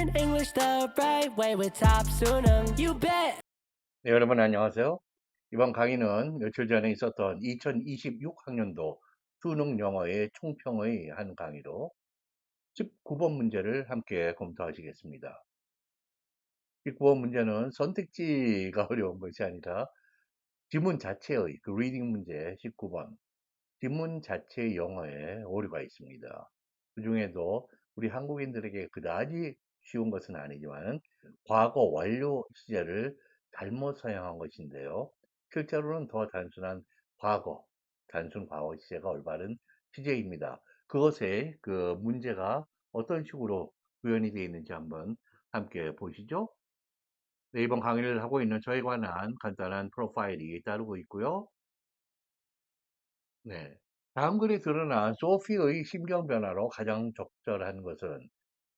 Learning English the right way with Top Sunung. You bet. 네, 여러분 안녕하세요. 이번 강의는 며칠 전에 있었던 2026학년도 수능 영어의 총평의 한 강의로 19번 문제를 함께 검토하시겠습니다. 19번 문제는 선택지가 어려운 것이 아니라 지문 자체의 그 리딩 문제 19번 지문 자체의 영어에 오류가 있습니다. 그 중에도 우리 한국인들에게 그다지 쉬운 것은 아니지만 과거 완료 시제를 잘못 사용한 것인데요. 실제로는 더 단순한 과거, 단순 과거 시제가 올바른 시제입니다. 그것의 그 문제가 어떤 식으로 구현이 되어 있는지 한번 함께 보시죠. 네, 이번 강의를 하고 있는 저에 관한 간단한 프로파일이 따르고 있고요. 네. 다음 글에 드러난 소피의 심경 변화로 가장 적절한 것은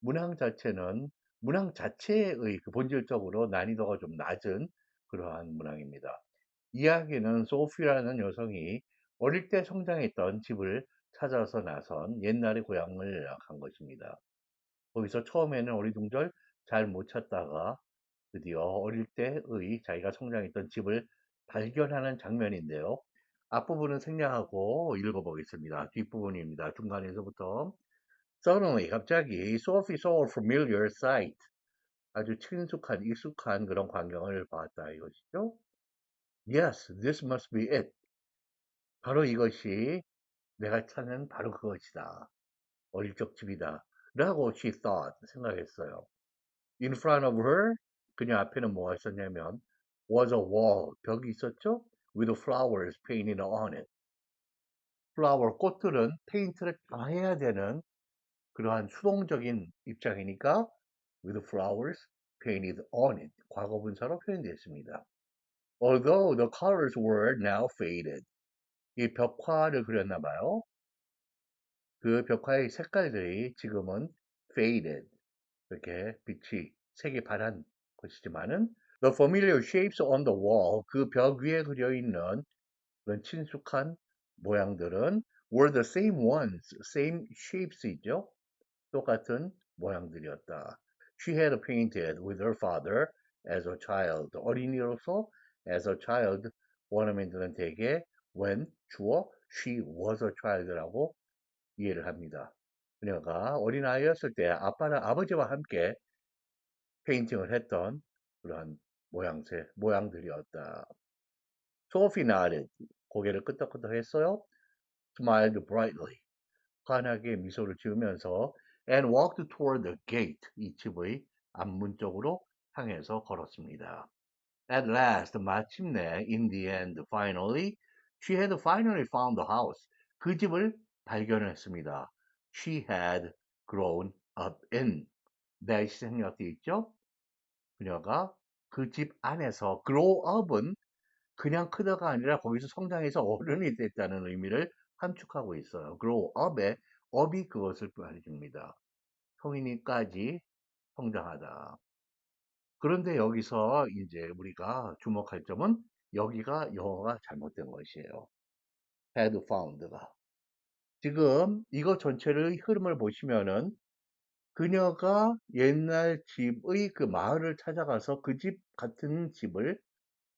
문항 자체의 그 본질적으로 난이도가 좀 낮은 그러한 문항입니다. 이야기는 소피라는 여성이 어릴 때 성장했던 집을 찾아서 나선 옛날의 고향을 간 것입니다. 거기서 처음에는 어리둥절 잘 못 찾다가 드디어 어릴 때의 자기가 성장했던 집을 발견하는 장면인데요. 앞부분은 생략하고 읽어보겠습니다. 뒷부분입니다. 중간에서부터 Suddenly 갑자기 Sophie saw a familiar sight. 아주 친숙한 익숙한 그런 광경을 봤다 이것이죠. Yes, this must be it. 바로 이것이 내가 찾는 바로 그것이다. 어릴 적 집이다. 라고 she thought 생각했어요. In front of her 그녀 앞에는 뭐가 있었냐면 was a wall 벽이 있었죠. With flowers painted on it. flower 꽃들은 페인트를 다 해야 되는 그러한 수동적인 입장이니까 with flowers painted on it 과거 분사로 표현되어 있습니다. Although the colors were now faded. 이 벽화를 그렸나 봐요. 그 벽화의 색깔들이 지금은 faded 이렇게 빛이 색이 바란 것이지만은 the familiar shapes on the wall 그 벽 위에 그려 있는 그런 친숙한 모양들은 were the same ones, same shapes이죠. 똑같은 모양들이었다. She had painted with her father as a child. 어린이로서 as a child 원어민들은 대개 when 주어 she was a child라고 이해를 합니다. 그녀가 어린아이였을 때 아버지와 함께 페인팅을 했던 그런 모양들이었다. Sophie nodded. 고개를 끄덕끄덕 했어요. Smiled brightly. 환하게 미소를 지으면서 and walked toward the gate. 이 집의 앞문 쪽으로 향해서 걸었습니다. At last, 마침내, in the end, finally, she had finally found the house. 그 집을 발견했습니다. She had grown up in. that이 생략되어 있죠? 그녀가 그 집 안에서 grow up은 그냥 크다가 아니라 거기서 성장해서 어른이 됐다는 의미를 함축하고 있어요. grow up의 up이 그것을 말해줍니다. 성인이까지 성장하다. 그런데 여기서 이제 우리가 주목할 점은 여기가 영어가 잘못된 것이에요. had found가. 지금 이거 전체의 흐름을 보시면은 그녀가 옛날 집의 그 마을을 찾아가서 그 집 같은 집을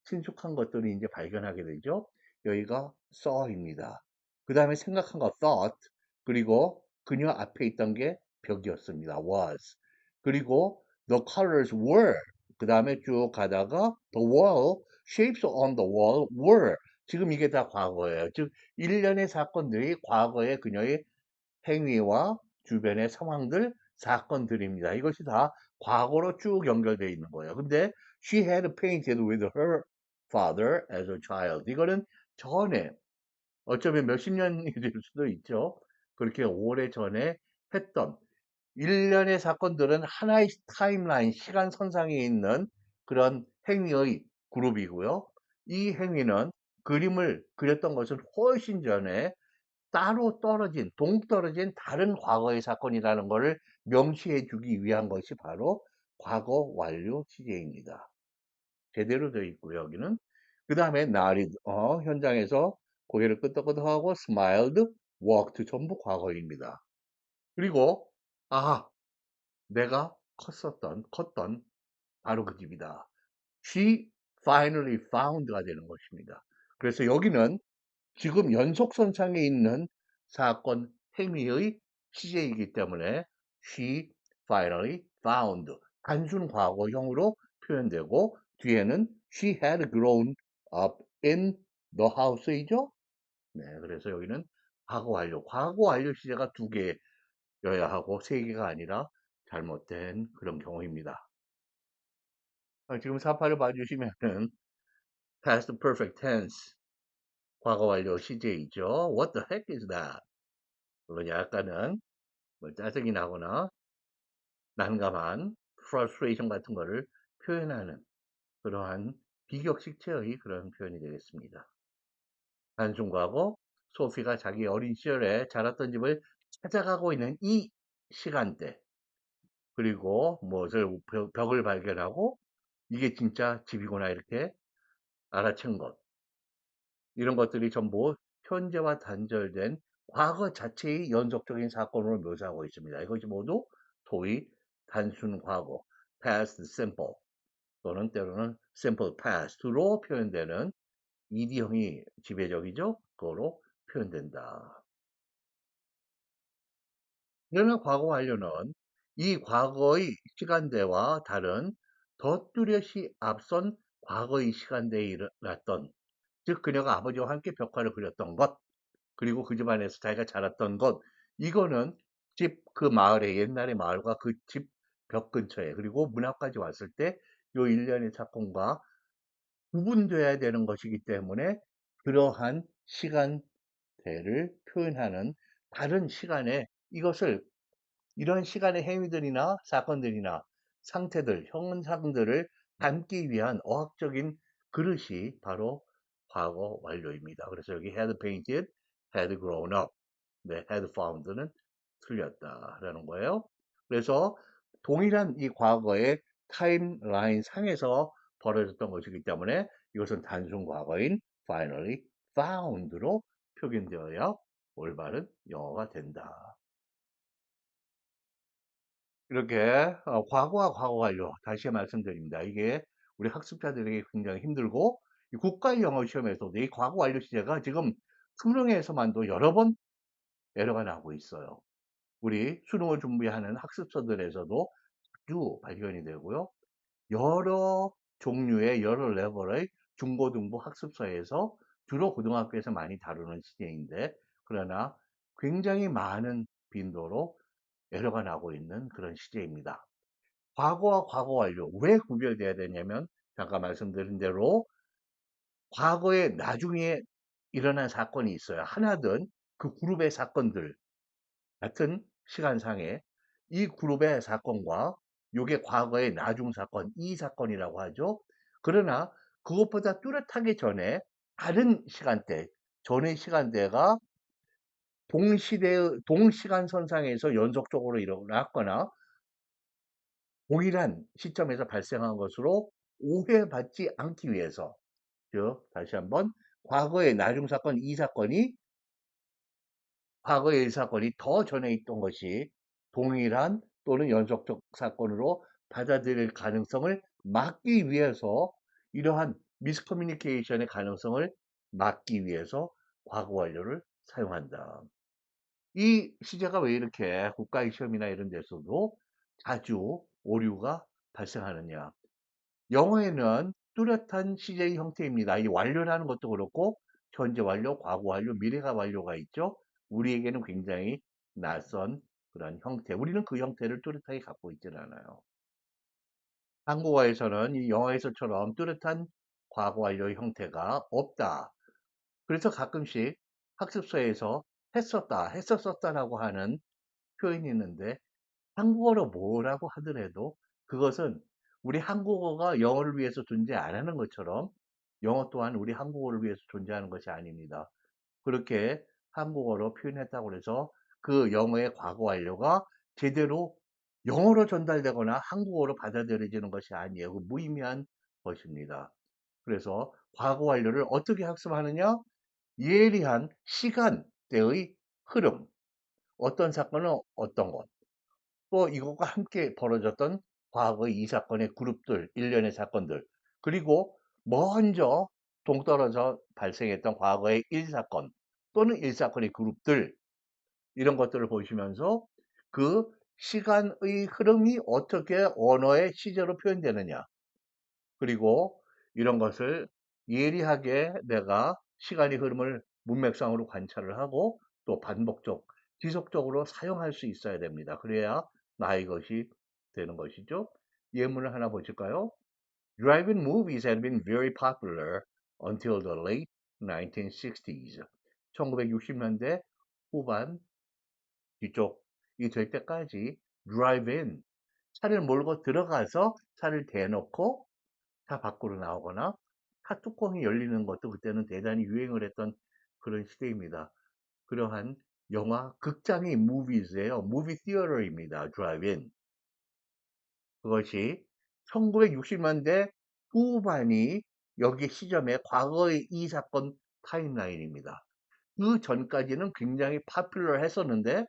친숙한 것들을 이제 발견하게 되죠. 여기가 saw입니다. 그 다음에 생각한 거 thought, 그리고 그녀 앞에 있던 게 벽이었습니다. was. 그리고 the colors were. 그 다음에 쭉 가다가 the wall, shapes on the wall were. 지금 이게 다 과거예요. 즉, 일련의 사건들이 과거의 그녀의 행위와 주변의 상황들, 사건들입니다. 이것이 다 과거로 쭉 연결되어 있는 거예요. 근데 she had painted with her father as a child. 이거는 전에 어쩌면 몇십 년이 될 수도 있죠. 그렇게 오래 전에 했던 일련의 사건들은 하나의 타임라인, 시간선상에 있는 그런 행위의 그룹이고요. 이 행위는 그림을 그렸던 것은 훨씬 전에 따로 떨어진, 동떨어진 다른 과거의 사건이라는 것을 명시해 주기 위한 것이 바로 과거 완료 시제입니다. 제대로 되어 있고요, 여기는. 그 다음에 nodded, 현장에서 고개를 끄덕끄덕하고 smiled, walked, 전부 과거입니다. 그리고, 내가 컸던 바로 그 집이다. She finally found가 되는 것입니다. 그래서 여기는 지금 연속선상에 있는 사건 행위의 시제이기 때문에 she finally found 단순 과거형으로 표현되고 뒤에는 she had grown up in the house이죠. 네, 그래서 여기는 과거 완료 시제가 두 개여야 하고 세 개가 아니라 잘못된 그런 경우입니다. 지금 사파를 봐주시면은 past perfect tense 과거 완료 시제이죠. What the heck is that? 물론 약간은 뭐 짜증이 나거나 난감한 frustration 같은 거를 표현하는 그러한 비격식체의 그런 표현이 되겠습니다. 단순 과거, 소피가 자기 어린 시절에 자랐던 집을 찾아가고 있는 이 시간대, 그리고 무엇을 벽을 발견하고 이게 진짜 집이구나 이렇게 알아챈 것, 이런 것들이 전부 현재와 단절된 과거 자체의 연속적인 사건으로 묘사하고 있습니다. 이것이 모두 소위 단순 과거, past simple 또는 때로는 simple past로 표현되는 ED형이 지배적이죠. 그거로 표현된다. 그러나 과거 완료는 이 과거의 시간대와 다른 더 뚜렷이 앞선 과거의 시간대에 일어났던, 즉 그녀가 아버지와 함께 벽화를 그렸던 것, 그리고 그 집안에서 자기가 자랐던 것, 이거는 집 그 마을에 옛날의 마을과 그 집 벽 근처에 그리고 문 앞까지 왔을 때 요 일련의 사건과 구분돼야 되는 것이기 때문에 그러한 시간대를 표현하는 다른 시간에 이것을 이런 시간의 행위들이나 사건들이나 상태들, 현상들을 담기 위한 어학적인 그릇이 바로 과거 완료입니다. 그래서 여기 had painted, had grown up, 네, had found는 틀렸다라는 거예요. 그래서 동일한 이 과거의 타임라인 상에서 벌어졌던 것이기 때문에 이것은 단순 과거인 finally found로 표현되어야 올바른 영어가 된다. 이렇게 과거와 과거 완료 다시 말씀드립니다. 이게 우리 학습자들에게 굉장히 힘들고 이 국가 영어 시험에서도 이 과거 완료 시제가 지금 수능에서만도 여러 번 에러가 나고 있어요. 우리 수능을 준비하는 학습서들에서도 자주 발견이 되고요. 여러 종류의 여러 레벨의 중고등부 학습서에서 주로 고등학교에서 많이 다루는 시제인데 그러나 굉장히 많은 빈도로 에러가 나고 있는 그런 시제입니다. 과거와 과거 완료 왜 구별돼야 되냐면 잠깐 말씀드린 대로 과거에 나중에 일어난 사건이 있어요. 하나든 그 그룹의 사건들 같은 시간상에 이 그룹의 사건과 요게 과거의 나중 사건, 이 사건이라고 하죠. 그러나 그것보다 뚜렷하기 전에 다른 시간대, 전의 시간대가 동시간선상에서 연속적으로 일어났거나 동일한 시점에서 발생한 것으로 오해받지 않기 위해서, 즉 다시 한번 과거의 나중 사건, 이 사건이 과거의 이 사건이 더 전에 있던 것이 동일한 또는 연속적 사건으로 받아들일 가능성을 막기 위해서 이러한 미스커뮤니케이션의 가능성을 막기 위해서 과거 완료를 사용한다. 이 시제가 왜 이렇게 국가의 시험이나 이런 데서도 자주 오류가 발생하느냐. 영어에는 뚜렷한 시제의 형태입니다. 이 완료라는 것도 그렇고 현재 완료, 과거 완료, 미래가 완료가 있죠. 우리에게는 굉장히 낯선 그런 형태. 우리는 그 형태를 뚜렷하게 갖고 있지는 않아요. 한국어에서는 이 영어에서처럼 뚜렷한 과거 완료의 형태가 없다. 그래서 가끔씩 학습서에서 했었다, 했었었다라고 하는 표현이 있는데 한국어로 뭐라고 하더라도 그것은 우리 한국어가 영어를 위해서 존재 안 하는 것처럼 영어 또한 우리 한국어를 위해서 존재하는 것이 아닙니다. 그렇게 한국어로 표현했다고 해서 그 영어의 과거 완료가 제대로 영어로 전달되거나 한국어로 받아들여지는 것이 아니에요. 그 무의미한 것입니다. 그래서 과거 완료를 어떻게 학습하느냐? 예리한 시간대의 흐름, 어떤 사건은 어떤 것, 또 이것과 함께 벌어졌던 과거의 이 사건의 그룹들, 일련의 사건들, 그리고 먼저 동떨어져 발생했던 과거의 1사건 또는 1사건의 그룹들, 이런 것들을 보시면서 그 시간의 흐름이 어떻게 언어의 시제로 표현되느냐, 그리고 이런 것을 예리하게 내가 시간의 흐름을 문맥상으로 관찰을 하고 또 반복적, 지속적으로 사용할 수 있어야 됩니다. 그래야 나의 것이 되는 것이죠. 예문을 하나 보실까요? Drive-in movies had been very popular until the late 1960s. 1960년대 후반 뒤쪽이 될 때까지 drive-in, 차를 몰고 들어가서 차를 대놓고 차 밖으로 나오거나 차 뚜껑이 열리는 것도 그때는 대단히 유행을 했던 그런 시대입니다. 그러한 영화 극장이 movies예요. movie theater입니다. drive-in. 그것이 1960년대 후반이 여기 시점에 과거의 이 사건 타임라인입니다. 그 전까지는 굉장히 파퓰러 했었는데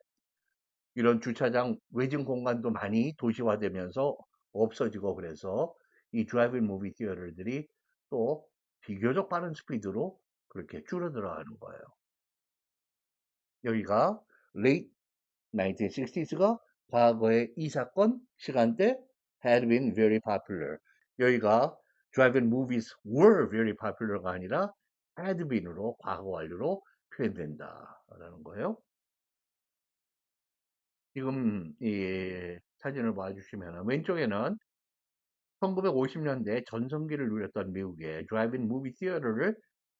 이런 주차장 외진 공간도 많이 도시화되면서 없어지고 그래서 이 드라이브인 무비 티어터들이 또 비교적 빠른 스피드로 그렇게 줄어들어가는 거예요. 여기가 late 1960s가 과거의 이 사건 시간대 had been very popular. 여기가 drive-in movies were very popular가 아니라 had been으로 과거 완료로 표현된다라는 거예요. 지금 이 사진을 봐주시면 왼쪽에는 1950년대 전성기를 누렸던 미국의 드라이브인 무비 티어터를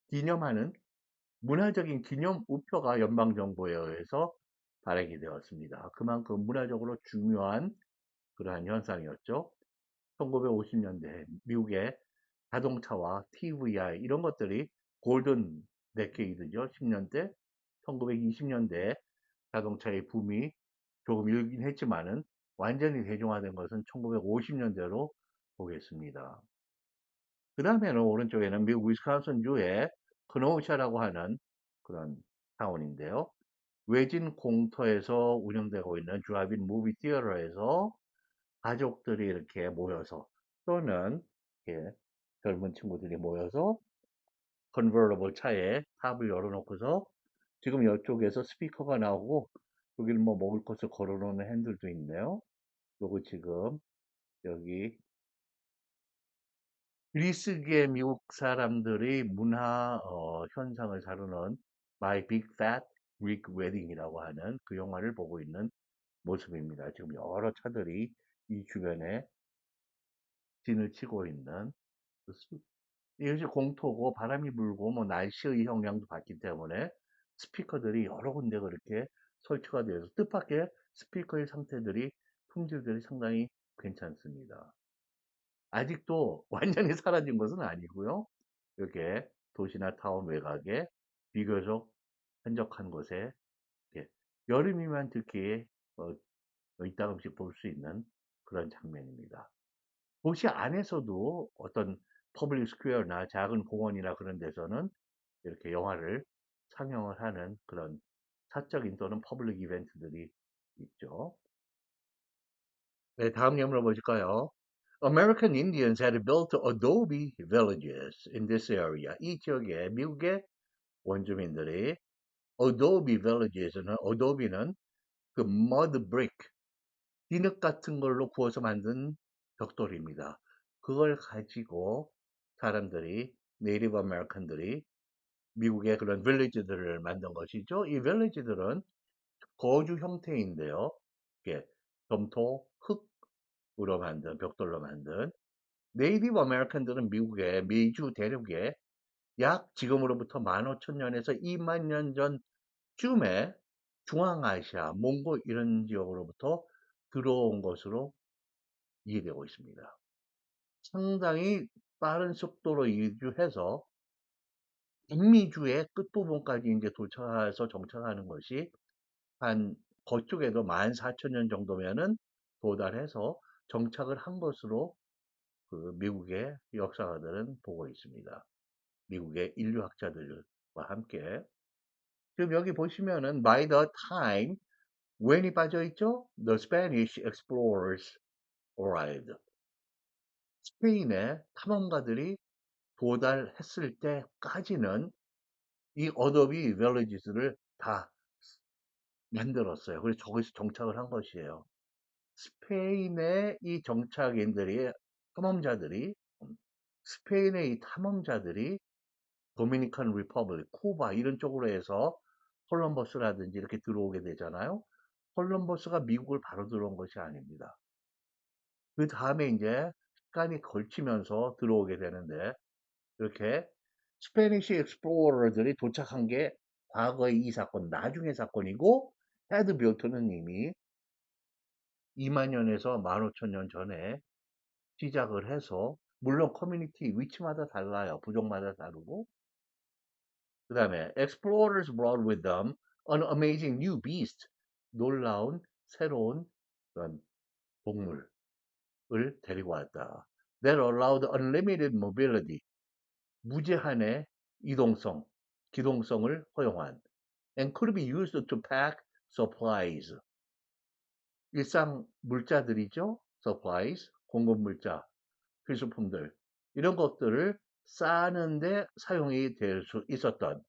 기념하는 문화적인 기념 우표가 연방정부에 의해서 발행이 되었습니다. 그만큼 문화적으로 중요한 그러한 현상이었죠. 1950년대 미국의 자동차와 TVI 이런 것들이 골든 데케이드죠. 10년대, 1920년대 자동차의 붐이 조금 일긴 했지만은 완전히 대중화된 것은 1950년대로 보겠습니다. 그 다음에는 오른쪽에는 미국 위스콘신주의 크노우샤라고 하는 그런 타운인데요. 외진 공터에서 운영되고 있는 드라이브인 무비 티어터에서 가족들이 이렇게 모여서 또는 이렇게 젊은 친구들이 모여서 컨버러블 차에 탑을 열어놓고서 지금 이쪽에서 스피커가 나오고 여기를 뭐 먹을 것을 걸어놓는 핸들도 있네요. 요거 지금 여기 그리스계 미국 사람들이 문화 현상을 다루는 My Big Fat Greek Wedding이라고 하는 그 영화를 보고 있는 모습입니다. 지금 여러 차들이 이 주변에 진을 치고 있는 이것이 공터고 바람이 불고 뭐 날씨의 영향도 받기 때문에 스피커들이 여러 군데 그렇게 설치가 되어서 뜻밖의 스피커의 상태들이 품질들이 상당히 괜찮습니다. 아직도 완전히 사라진 것은 아니고요. 이렇게 도시나 타운 외곽에 비교적 한적한 곳에 이렇게 여름이면 특히 어, 이따금씩 볼 수 있는 그런 장면입니다. 도시 안에서도 어떤 퍼블릭 스퀘어나 작은 공원이나 그런 데서는 이렇게 영화를 상영을 하는 그런 사적인 또는 퍼블릭 이벤트들이 있죠. 네, 다음 예문을 보실까요? American Indians had built adobe villages in this area. 이 지역에 미국의 원주민들이 adobe villages는 adobe는 그 mud brick, 진흙 같은 걸로 구워서 만든 벽돌입니다. 그걸 가지고 사람들이 네이티브 아메리칸들이 미국의 그런 빌리지들을 만든 것이죠. 이 빌리지들은 거주 형태인데요. 이게 점토, 흙으로 만든 벽돌로 만든 네이티브 아메리칸들은 미국의 미주 대륙에 약 지금으로부터 15,000년에서 2만 년 전쯤에 중앙아시아, 몽골 이런 지역으로부터 들어온 것으로 이해되고 있습니다. 상당히 빠른 속도로 이주해서 북미주의 끝부분까지 이제 도착해서 정착하는 것이 한 거쪽에도 14,000년 정도면은 도달해서 정착을 한 것으로 그 미국의 역사가들은 보고 있습니다. 미국의 인류학자들과 함께. 지금 여기 보시면은 by the time when이 빠져 있죠? The Spanish explorers arrived. 스페인의 탐험가들이 도달했을 때까지는 이 어도비 villages를 다 만들었어요. 그래서 저기서 정착을 한 것이에요. 스페인의 이 정착인들이 탐험자들이 스페인의 이 탐험자들이 도미니칸 리퍼블릭, 쿠바 이런 쪽으로 해서 콜럼버스라든지 이렇게 들어오게 되잖아요. 콜럼버스가 미국을 바로 들어온 것이 아닙니다. 그 다음에 이제 시간이 걸치면서 들어오게 되는데 이렇게 스페니시 익스플로러들이 도착한 게 과거의 이 사건, 나중의 사건이고 헤드 빌트는 이미 2만 년에서 15,000년 전에 시작을 해서 물론 커뮤니티 위치마다 달라요. 부족마다 다르고 그 다음에 explorers brought with them an amazing new beast 놀라운 새로운 그런 동물을 데리고 왔다. That allowed unlimited mobility 무제한의 이동성, 기동성을 허용한 and could be used to pack supplies 일상 물자들이죠. supplies 공급 물자, 필수품들 이런 것들을 싸는데 사용이 될 수 있었던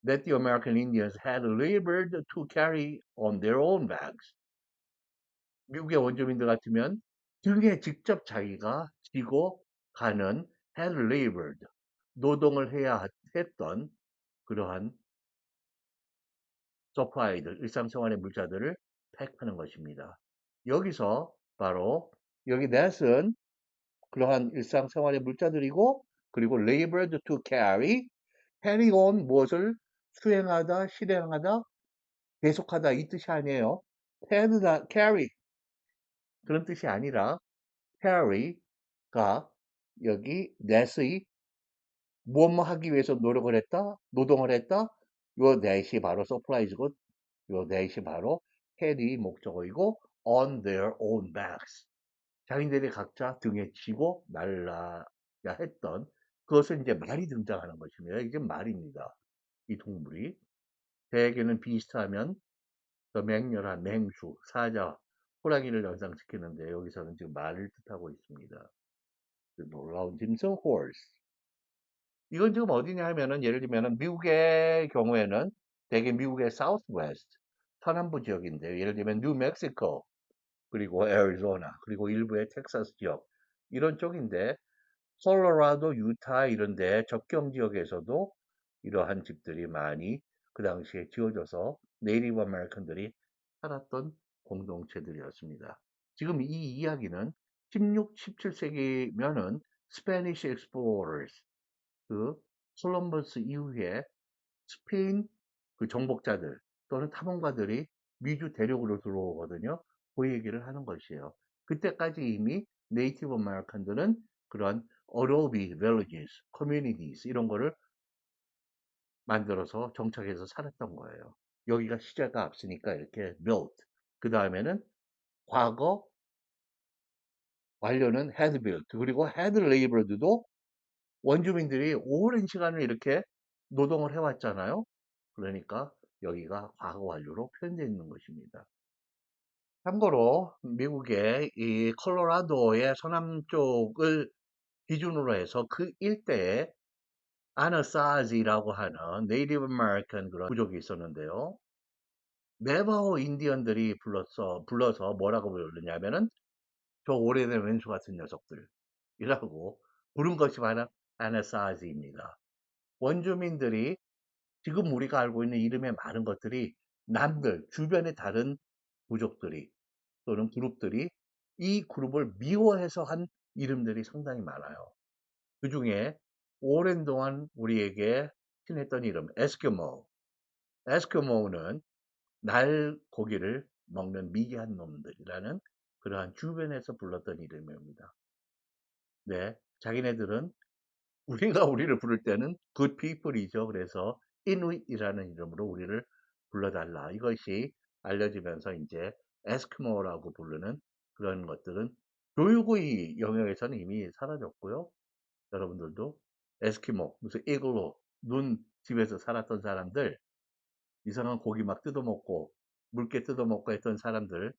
that the American Indians had labored to carry on their own bags. 미국의 원주민들 같으면 등에 직접 자기가 지고 가는 had labored 노동을 해야 했던 그러한 서프라이들 일상생활의 물자들을 팩하는 것입니다. 여기서 바로 여기 that은 그러한 일상생활의 물자들이고 그리고 labored to carry carry on 무엇을 수행하다 실행하다 계속하다 이 뜻이 아니에요. had다 carry 그런 뜻이 아니라 carry가 여기 that의 무엇뭐 하기 위해서 노력을 했다 노동을 했다 요 that이 바로 서프라이즈고 요 that이 바로 carry 목적어이고 on their own backs 자기들이 각자 등에 지고 날라야 했던 그것은 이제 말이 등장하는 것입니다. 이게 말입니다. 이 동물이 대개는 비슷하면 더 맹렬한 맹수, 사자, 호랑이를 연상시키는데 여기서는 지금 말을 뜻하고 있습니다. 그 놀라운 짐승 horse. 이건 지금 어디냐 하면은 예를 들면은 미국의 경우에는 대개 미국의 Southwest 서남부 지역인데요. 예를 들면 뉴멕시코 그리고 애리조나 그리고 일부의 텍사스 지역 이런 쪽인데 콜로라도, 유타 이런데 적경 지역에서도 이러한 집들이 많이 그 당시에 지어져서 네이티브 아메리칸들이 살았던 공동체들이었습니다. 지금 이 이야기는 16, 17세기면은 스페니시 익스플로러스 그 콜럼버스 이후에 스페인 그 정복자들 또는 탐험가들이 미주 대륙으로 들어오거든요. 그 얘기를 하는 것이에요. 그때까지 이미 네이티브 아메리칸들은 그런 어도비 villages, communities 이런 거를 만들어서 정착해서 살았던 거예요. 여기가 시제가 앞서니까 이렇게 built. 그 다음에는 과거 완료는 had built. 그리고 had labored도 원주민들이 오랜 시간을 이렇게 노동을 해왔잖아요. 그러니까 여기가 과거 완료로 표현되어 있는 것입니다. 참고로 미국의 이 콜로라도의 서남쪽을 기준으로 해서 그 일대에 아나사지라고 하는 네이티브 아메리칸 그런 부족이 있었는데요. 네바호 인디언들이 불러서 뭐라고 부르냐면은 저 오래된 왼수 같은 녀석들이라고 부른 것이 바로 아나사지입니다. 원주민들이 지금 우리가 알고 있는 이름의 많은 것들이 남들 주변의 다른 부족들이 또는 그룹들이 이 그룹을 미워해서 한 이름들이 상당히 많아요. 그 중에 오랜 동안 우리에게 친했던 이름 에스키모. 에스키모는 날 고기를 먹는 미개한 놈들이라는 그러한 주변에서 불렀던 이름입니다. 네, 자기네들은 우리가 우리를 부를 때는 good people이죠. 그래서 이누잇이라는 이름으로 우리를 불러달라. 이것이 알려지면서 이제 에스키모라고 부르는 그런 것들은 교육의 영역에서는 이미 사라졌고요. 여러분들도 에스키모, 무슨 이글로, 눈 집에서 살았던 사람들, 이상한 고기 막 뜯어먹고, 물개 뜯어먹고 했던 사람들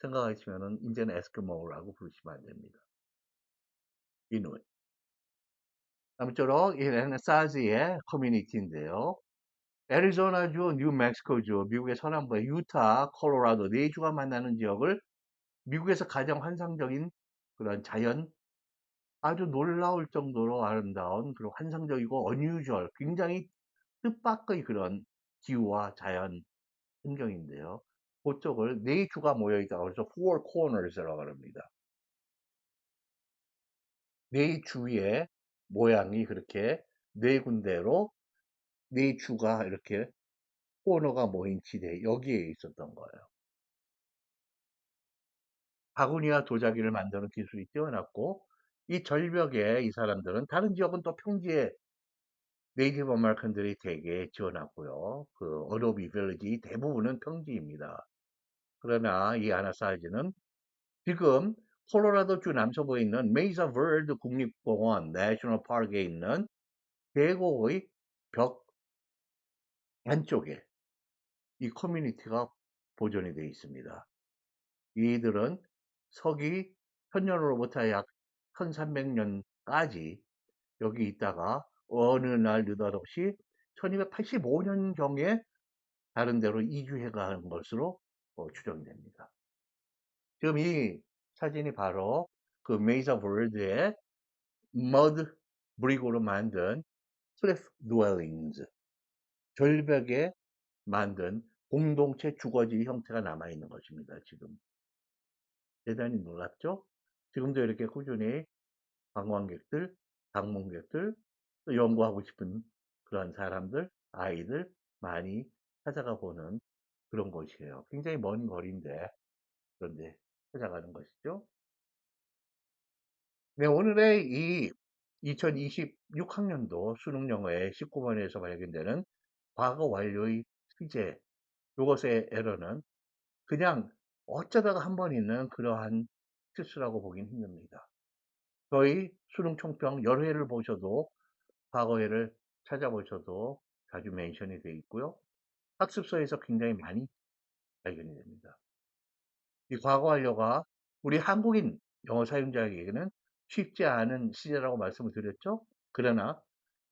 생각하시면은 인제는 에스키모라고 부르시면 안 됩니다. 이누이. 아무쪼록 얘네는 사즈의 커뮤니티인데요. 애리조나주, 뉴멕시코주, 미국의 서남부의 유타, 콜로라도 네 주가 만나는 지역을 미국에서 가장 환상적인 그런 자연, 아주 놀라울 정도로 아름다운 그리고 환상적이고 unusual, 굉장히 뜻밖의 그런 기후와 자연 환경인데요. 그쪽을 네 주가 모여 있다고 해서 four corners라고 합니다. 네 주의 모양이 그렇게 네 군데로 네 주가 이렇게 코너가 모인 지대 여기에 있었던 거예요. 바구니와 도자기를 만드는 기술이 뛰어났고 이 절벽에 이 사람들은 다른 지역은 또 평지에 네이티브 아메리칸들이 대개 지어놨고요. 그 어도비 빌리지 대부분은 평지입니다. 그러나 이 아나사이즈는 지금 콜로라도주 남서부에 있는 메이사 버드 국립공원 내셔널 파크에 있는 계곡의 벽 안쪽에 이 커뮤니티가 보존이 되어 있습니다. 이들은 서기 현년으로부터 약 1300년까지 여기 있다가 어느 날 느닷없이 1285년경에 다른 데로 이주해 간 것으로 추정됩니다. 지금 이 사진이 바로 그 메이사 월드의 머드 브릭으로 만든 클리프 드웰링즈, 절벽에 만든 공동체 주거지 형태가 남아있는 것입니다. 지금 대단히 놀랍죠? 지금도 이렇게 꾸준히 관광객들, 방문객들, 또 연구하고 싶은 그런 사람들, 아이들 많이 찾아가 보는 그런 곳이에요. 굉장히 먼 거리인데 그런데 찾아가는 것이죠. 네, 오늘의 이 2026학년도 수능 영어의 19번에서 발견되는 과거 완료의 시제, 이것의 에러는 그냥 어쩌다가 한 번 있는 그러한 실수라고 보긴 힘듭니다. 저희 수능 총평 여러 회를 보셔도 과거회를 찾아보셔도 자주 멘션이 되어 있고요. 학습서에서 굉장히 많이 발견이 됩니다. 이 과거 완료가 우리 한국인 영어 사용자에게는 쉽지 않은 시제라고 말씀을 드렸죠. 그러나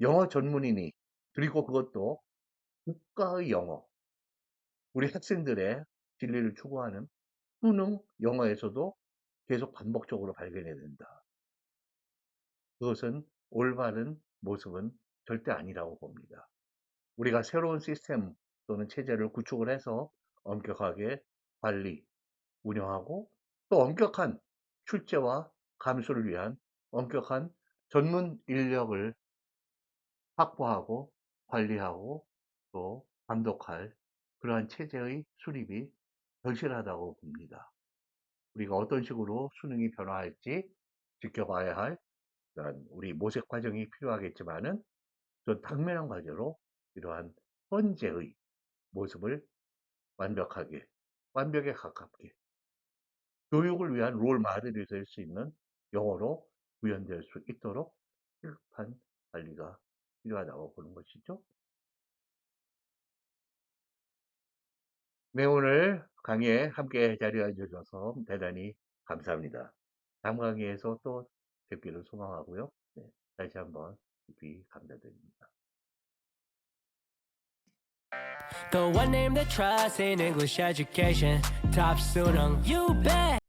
영어 전문인이 그리고 그것도 국가의 영어, 우리 학생들의 진리를 추구하는 수능 영어에서도 계속 반복적으로 발견이 된다. 그것은 올바른 모습은 절대 아니라고 봅니다. 우리가 새로운 시스템 또는 체제를 구축을 해서 엄격하게 관리, 운영하고 또 엄격한 출제와 감수를 위한 엄격한 전문 인력을 확보하고 관리하고 또 감독할 그러한 체제의 수립이 절실하다고 봅니다. 우리가 어떤 식으로 수능이 변화할지 지켜봐야 할 그런 우리 모색 과정이 필요하겠지만은 또 당면한 과제로 이러한 현재의 모습을 완벽하게, 완벽에 가깝게 교육을 위한 롤 모델이 될 수 있는 영어로 구현될 수 있도록 시급한 관리가 필요하다고 보는 것이죠. 네, 오늘 강의에 함께 자리해 주셔서 대단히 감사합니다. 다음 강의에서 또 뵙기를 소망하고요. 네, 다시 한번 깊이 감사드립니다. The one name that trusts in English education. Top student, you bet.